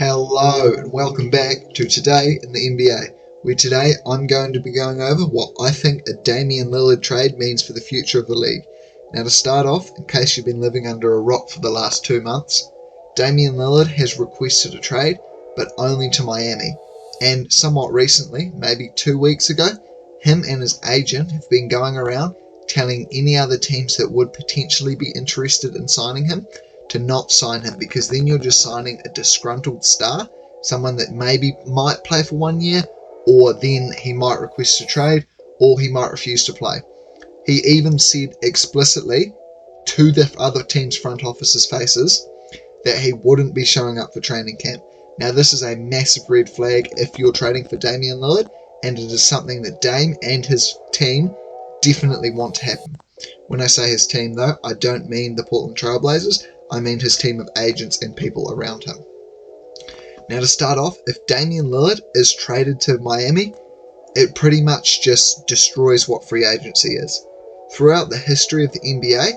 Hello and welcome back to Today in the NBA, where today I'm going to be going over what I think a Damian Lillard trade means for the future of the league. Now to start off, in case you've been living under a rock for the last 2 months, Damian Lillard has requested a trade, but only to Miami. And somewhat recently, maybe 2 weeks ago, him and his agent have been going around telling any other teams that would potentially be interested in signing him to not sign him, because then you're just signing a disgruntled star, someone that maybe might play for 1 year, or then he might request a trade, or he might refuse to play. He even said explicitly to the other team's front office's faces that he wouldn't be showing up for training camp. Now this is a massive red flag if you're trading for Damian Lillard, and it is something that Dame and his team definitely want to happen. When I say his team though, I don't mean the Portland Trail Blazers, I mean his team of agents and people around him. Now to start off, if Damian Lillard is traded to Miami, it pretty much just destroys what free agency is. Throughout the history of the NBA,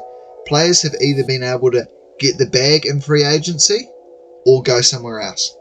players have either been able to get the bag in free agency or go somewhere else.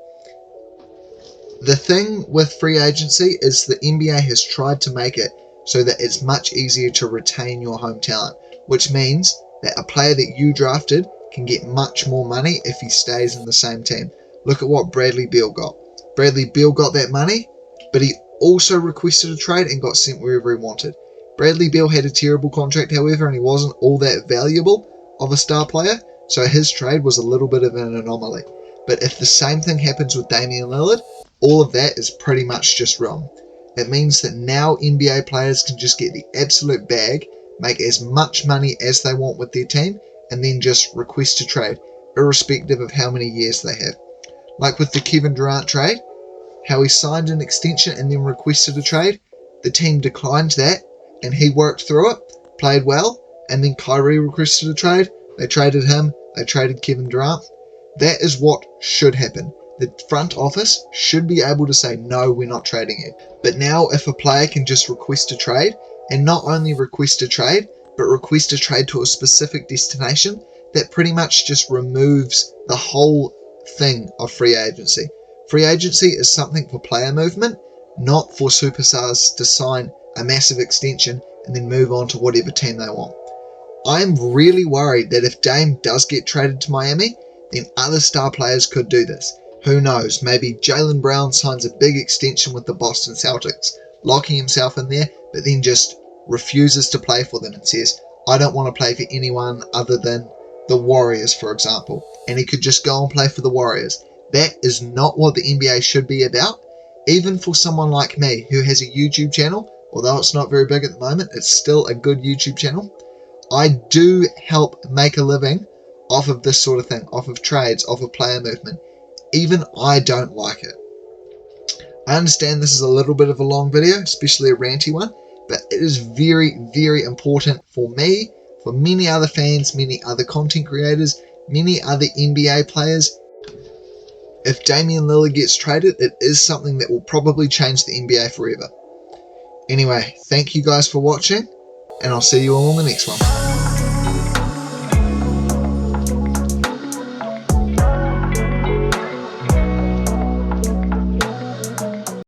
The thing with free agency is the NBA has tried to make it so that it's much easier to retain your home talent, which means that a player that you drafted can get much more money if he stays in the same team. Look at what Bradley Beal got. Bradley Beal got that money, but he also requested a trade and got sent wherever he wanted. Bradley Beal had a terrible contract, however, and he wasn't all that valuable of a star player, so his trade was a little bit of an anomaly. But if the same thing happens with Damian Lillard, all of that is pretty much just wrong. It means that now NBA players can just get the absolute bag, make as much money as they want with their team, and then just request a trade, irrespective of how many years they have. Like with the Kevin Durant trade, how he signed an extension and then requested a trade, the team declined that, and he worked through it, played well, and then Kyrie requested a trade, they traded him, they traded Kevin Durant. That is what should happen. The front office should be able to say, no, we're not trading you. But now if a player can just request a trade, and not only request a trade, but request a trade to a specific destination, that pretty much just removes the whole thing of free agency. Free agency is something for player movement, not for superstars to sign a massive extension and then move on to whatever team they want. I'm really worried that if Dame does get traded to Miami, then other star players could do this. Who knows, maybe Jaylen Brown signs a big extension with the Boston Celtics, locking himself in there, but then just refuses to play for them and says, I don't want to play for anyone other than the Warriors, for example, and he could just go and play for the Warriors. That is not what the NBA should be about. Even for someone like me who has a YouTube channel, although it's not very big at the moment, it's still a good YouTube channel. I do help make a living off of this sort of thing, off of trades, off of player movement. Even I don't like it. I understand this is a little bit of a long video, especially a ranty one, but it is very, very important for me, for many other fans, many other content creators, many other NBA players. If Damian Lillard gets traded, it is something that will probably change the NBA forever. Anyway, thank you guys for watching, and I'll see you all in the next one.